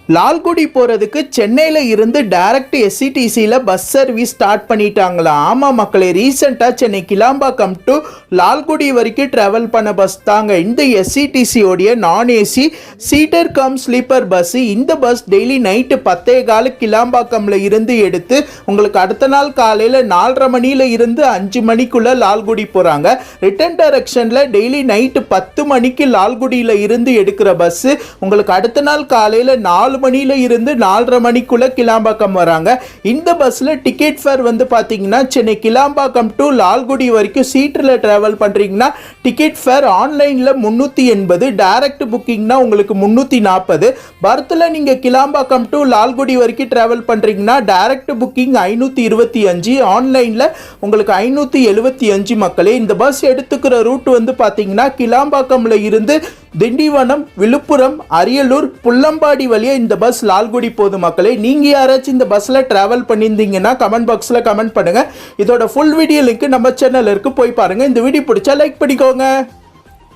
லால்குடி போகிறதுக்கு சென்னையில் இருந்து டைரக்ட் எஸ்சிடிசியில் பஸ் சர்வீஸ் ஸ்டார்ட் பண்ணிட்டாங்களா? ஆமாம் மக்களே, ரீசெண்டாக சென்னை கிளாம்பாக்கம் டு லால்குடி வரைக்கும் ட்ராவல் பண்ண பஸ் தாங்க இந்த எஸ்சிடிசியோடைய நான் AC seater come sleeper bus. இந்த பஸ் டெய்லி நைட்டு 10:15 கிளாம்பாக்கமில் இருந்து எடுத்து உங்களுக்கு அடுத்த நாள் காலையில் 4:30 மணியில் இருந்து 5 மணிக்குள்ளே லால்குடி போகிறாங்க. ரிட்டர்ன் டைரக்ஷனில் டெய்லி நைட்டு 10 மணிக்கு லால்குடியில் இருந்து எடுக்கிற பஸ்ஸு உங்களுக்கு அடுத்த நாள் காலையில் 4 மணியில இருந்து 4:30 மணிக்குள்ள கிளாம்பாக்கம் வராங்க. இந்த பஸ்ல டிக்கெட் ஃபேர் வந்து பாத்தீங்கன்னா சென்னை கிளாம்பாக்கம் டு லால்குடி வரைக்கும் சீட்டில் டிராவல் பண்றீங்கன்னா டிக்கெட் ஃபேர் ஆன்லைன்ல 380, டைரக்ட் புக்கிங்னா உங்களுக்கு 340. பர்த்ல நீங்க கிளாம்பாக்கம் டு லால்குடி வரைக்கும் டிராவல் பண்றீங்கன்னா டைரக்ட் புக்கிங் 525, ஆன்லைன்ல உங்களுக்கு 575 மக்களே. இந்த பஸ் எடுத்துக்கிற ரூட் வந்து பாத்தீங்கன்னா கிளாம்பாக்கம்ல இருந்து திண்டிவனம், விழுப்புரம், அரியலூர், புள்ளம்பாடி வழியா இந்த பஸ் லால்குடி போகுது மக்களே. நீங்க யாராச்சும் இந்த பஸ்ல டிராவல் பண்ணியிருந்தீங்கன்னா கமெண்ட் பாக்ஸ்ல கமெண்ட் பண்ணுங்க. இதோட ஃபுல் வீடியோ லிங்க் நம்ம சேனல்ல இருக்கு, போய் பாருங்க. இந்த வீடியோ பிடிச்சா லைக் பண்ணிக்கோங்க.